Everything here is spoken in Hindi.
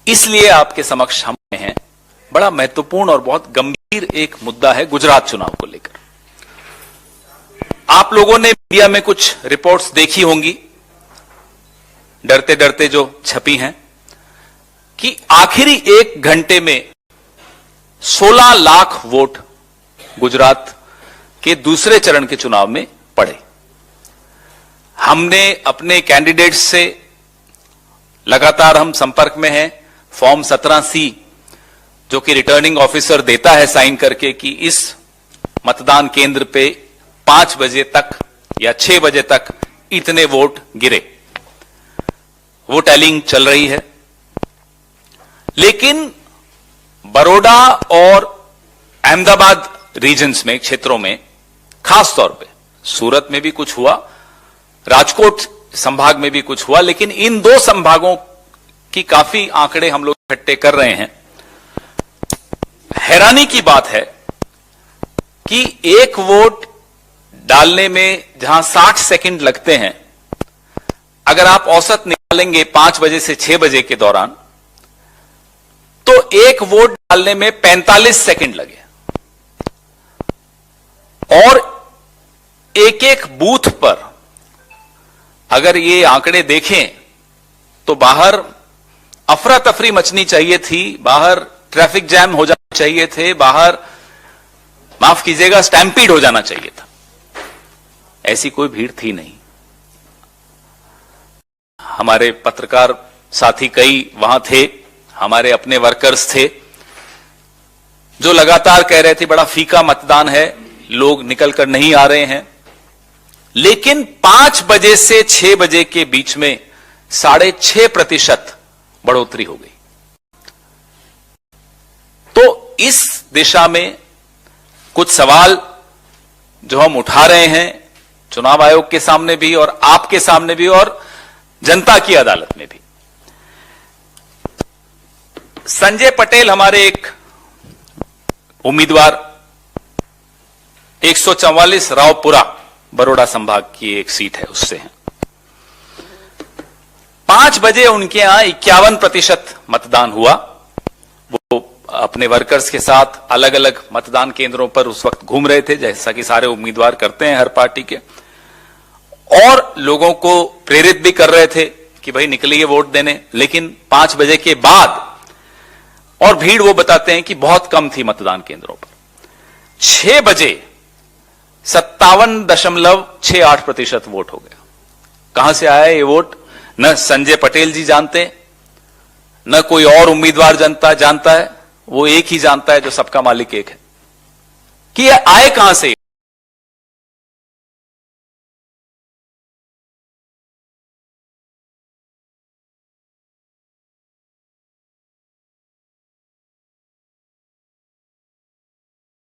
इसलिए आपके समक्ष हम हैं, बड़ा महत्वपूर्ण और बहुत गंभीर एक मुद्दा है गुजरात चुनाव को लेकर। आप लोगों ने मीडिया में कुछ रिपोर्ट्स देखी होंगी, डरते डरते जो छपी हैं, कि आखिरी 1 घंटे में 16 लाख वोट गुजरात के दूसरे चरण के चुनाव में पड़े। हमने अपने कैंडिडेट्स से लगातार हम संपर्क में हैं। फॉर्म 17C जो कि रिटर्निंग ऑफिसर देता है साइन करके कि इस मतदान केंद्र पे 5 बजे तक या 6 बजे तक इतने वोट गिरे, वो टैलिंग चल रही है। लेकिन बड़ौदा और अहमदाबाद रीजन्स में, क्षेत्रों में, खास तौर पे सूरत में भी कुछ हुआ, राजकोट संभाग में भी कुछ हुआ, लेकिन इन 2 संभागों की काफी आंकड़े हम लोग इकट्ठे कर रहे हैं। हैरानी की बात है कि एक वोट डालने में जहां 60 सेकंड लगते हैं, अगर आप औसत निकालेंगे 5 बजे से 6 बजे के दौरान, तो एक वोट डालने में 45 सेकंड लगे। और एक एक बूथ पर अगर ये आंकड़े देखें तो बाहर अफरा तफरी मचनी चाहिए थी, बाहर ट्रैफिक जैम हो जाना चाहिए थे, बाहर माफ कीजिएगा स्टैम्पीड हो जाना चाहिए था। ऐसी कोई भीड़ थी नहीं। हमारे पत्रकार साथी कई वहां थे, हमारे अपने वर्कर्स थे जो लगातार कह रहे थे बड़ा फीका मतदान है, लोग निकल कर नहीं आ रहे हैं। लेकिन 5 बजे से 6 बजे के बीच में 6.5% बढ़ोतरी हो गई। तो इस दिशा में कुछ सवाल जो हम उठा रहे हैं चुनाव आयोग के सामने भी और आपके सामने भी और जनता की अदालत में भी। संजय पटेल हमारे एक उम्मीदवार, 144 रावपुरा बड़ौदा संभाग की एक सीट है, उससे हैं। 5 बजे उनके यहां 51% मतदान हुआ। वो अपने वर्कर्स के साथ अलग अलग मतदान केंद्रों पर उस वक्त घूम रहे थे, जैसा कि सारे उम्मीदवार करते हैं हर पार्टी के, और लोगों को प्रेरित भी कर रहे थे कि भाई निकलिए वोट देने। लेकिन 5 बजे के बाद, और भीड़ वो बताते हैं कि बहुत कम थी मतदान केंद्रों पर, 6 बजे 57.68% वोट हो गया। कहां से आया ये वोट, न संजय पटेल जी जानते, न कोई और उम्मीदवार जानता है, वो एक ही जानता है जो सबका मालिक एक है, कि ये आए कहां से।